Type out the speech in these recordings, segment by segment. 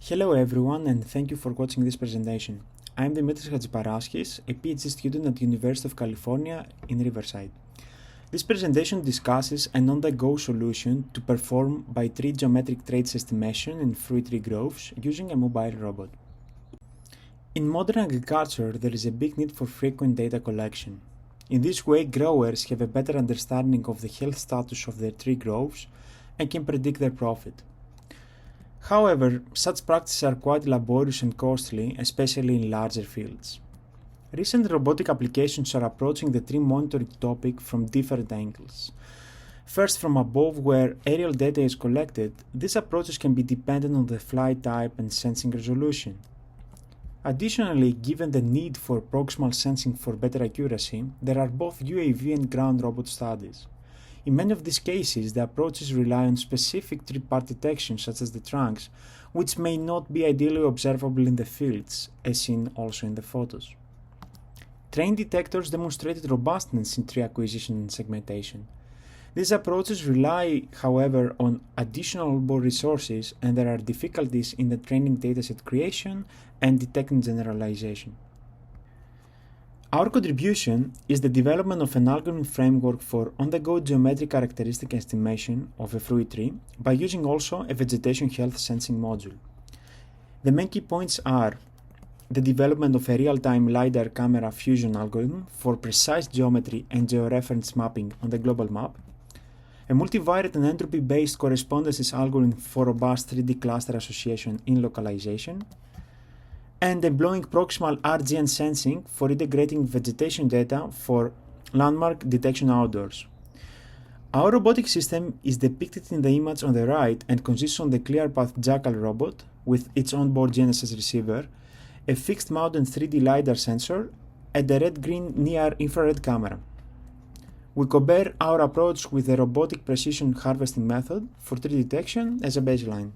Hello everyone and thank you for watching this presentation. I'm Dimitris Hadjiparaskis, a PhD student at the University of California in Riverside. This presentation discusses an on-the-go solution to perform by-tree geometric traits estimation in fruit tree groves using a mobile robot. In modern agriculture, there is a big need for frequent data collection. In this way, growers have a better understanding of the health status of their tree groves and can predict their profit. However, such practices are quite laborious and costly, especially in larger fields. Recent robotic applications are approaching the tree monitoring topic from different angles. First, from above, where aerial data is collected, these approaches can be dependent on the flight type and sensing resolution. Additionally, given the need for proximal sensing for better accuracy, there are both UAV and ground robot studies. In many of these cases, the approaches rely on specific tree part detection, such as the trunks, which may not be ideally observable in the fields, as seen also in the photos. Train detectors demonstrated robustness in tree acquisition and segmentation. These approaches rely, however, on additional onboard resources, and there are difficulties in the training dataset creation and detecting generalization. Our contribution is the development of an algorithm framework for on-the-go geometric characteristic estimation of a fruit tree by using also a vegetation health sensing module. The main key points are the development of a real-time LiDAR camera fusion algorithm for precise geometry and georeference mapping on the global map, a multivariate and entropy-based correspondences algorithm for robust 3D cluster association in localization, and employing proximal RGN sensing for integrating vegetation data for landmark detection outdoors. Our robotic system is depicted in the image on the right and consists of the ClearPath Jackal robot with its onboard GNSS receiver, a fixed mount and 3D LiDAR sensor, and a red-green near-infrared camera. We compare our approach with the robotic precision harvesting method for tree detection as a baseline.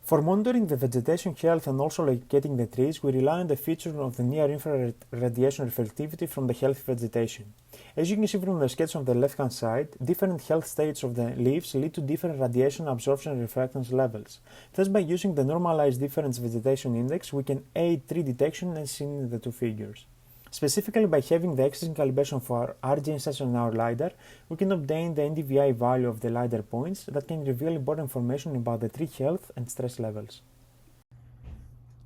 For monitoring the vegetation health and also locating the trees, we rely on the feature of the near-infrared radiation reflectivity from the healthy vegetation. As you can see from the sketch on the left-hand side, different health states of the leaves lead to different radiation absorption and reflectance levels. Thus, by using the normalized difference vegetation index, we can aid tree detection as seen in the two figures. Specifically, by having the extreme calibration for our RGN sensor on our LiDAR, we can obtain the NDVI value of the LiDAR points that can reveal important information about the tree health and stress levels.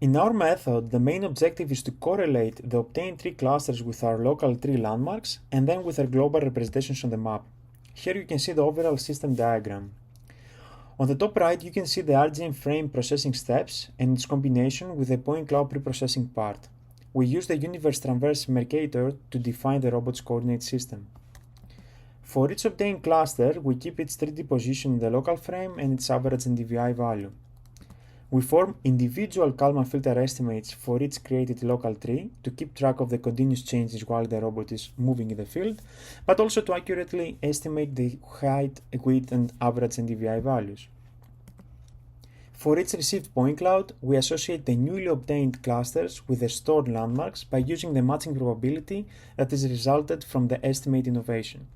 In our method, the main objective is to correlate the obtained tree clusters with our local tree landmarks and then with their global representations on the map. Here you can see the overall system diagram. On the top right, you can see the RGN frame processing steps and its combination with the point cloud pre-processing part. We use the universe transverse Mercator to define the robot's coordinate system. For each obtained cluster, we keep its 3D position in the local frame and its average NDVI value. We form individual Kalman filter estimates for each created local tree to keep track of the continuous changes while the robot is moving in the field, but also to accurately estimate the height, width, and average NDVI values. For each received point cloud, we associate the newly obtained clusters with the stored landmarks by using the matching probability that is resulted from the estimate innovation.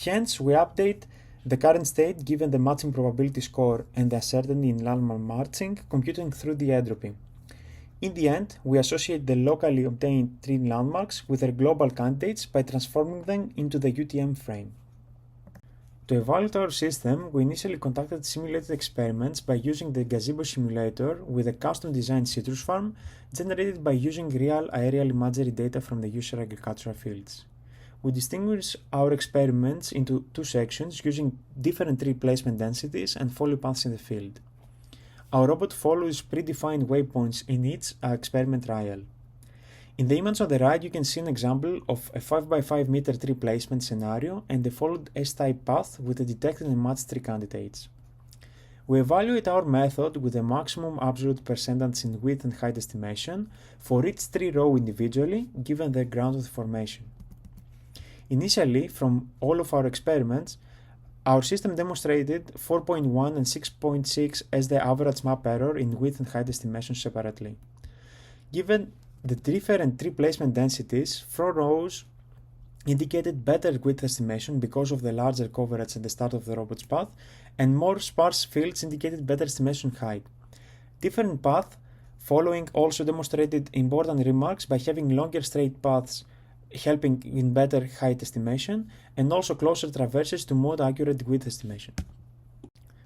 Hence, we update the current state given the matching probability score and the uncertainty in landmark matching, computing through the entropy. In the end, we associate the locally obtained tree landmarks with their global candidates by transforming them into the UTM frame. To evaluate our system, we initially conducted simulated experiments by using the gazebo simulator with a custom-designed citrus farm generated by using real aerial imagery data from the user agricultural fields. We distinguish our experiments into two sections using different tree placement densities and follow paths in the field. Our robot follows predefined waypoints in each experiment trial. In the image on the right, you can see an example of a 5x5 meter tree placement scenario and the followed S-type path with the detected and matched tree candidates. We evaluate our method with a maximum absolute percentage in width and height estimation for each tree row individually, given the ground of the formation. Initially, from all of our experiments, our system demonstrated 4.1 and 6.6 as the average map error in width and height estimation separately. Given the different tree placement densities, 4 rows indicated better width estimation because of the larger coverage at the start of the robot's path, and more sparse fields indicated better estimation height. Different path following also demonstrated important remarks by having longer straight paths helping in better height estimation, and also closer traverses to more accurate width estimation.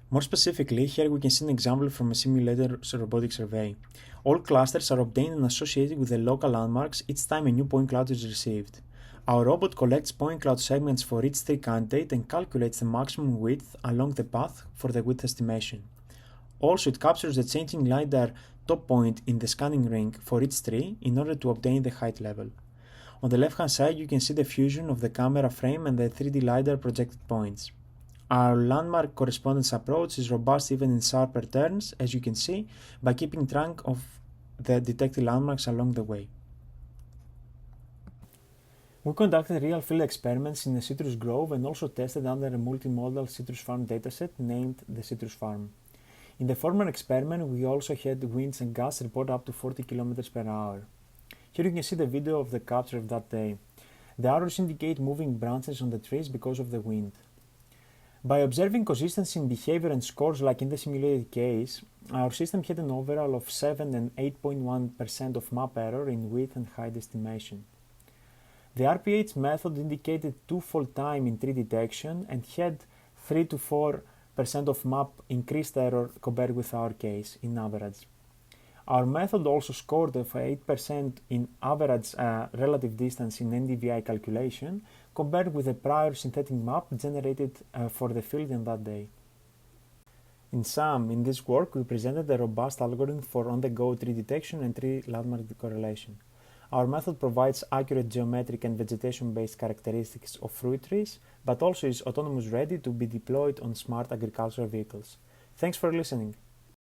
More specifically, here we can see an example from a simulated robotic survey. All clusters are obtained and associated with the local landmarks each time a new point cloud is received. Our robot collects point cloud segments for each tree candidate and calculates the maximum width along the path for the width estimation. Also, it captures the changing LiDAR top point in the scanning ring for each tree in order to obtain the height level. On the left hand side, you can see the fusion of the camera frame and the 3D LiDAR projected points. Our landmark correspondence approach is robust even in sharper turns, as you can see, by keeping track of the detected landmarks along the way. We conducted real field experiments in a citrus grove and also tested under a multi-modal citrus farm dataset named the citrus farm. In the former experiment, we also had winds and gusts report up to 40 km per hour. Here you can see the video of the capture of that day. The arrows indicate moving branches on the trees because of the wind. By observing consistency in behavior and scores like in the simulated case, our system had an overall of 7 and 8.1% of map error in width and height estimation. The RPH method indicated twofold time in tree detection and had 3 to 4% of map increased error compared with our case in average. Our method also scored of 8% in average relative distance in NDVI calculation compared with the prior synthetic map generated for the field in that day. In sum, in this work we presented a robust algorithm for on-the-go tree detection and tree landmark correlation. Our method provides accurate geometric and vegetation-based characteristics of fruit trees, but also is autonomous ready to be deployed on smart agricultural vehicles. Thanks for listening.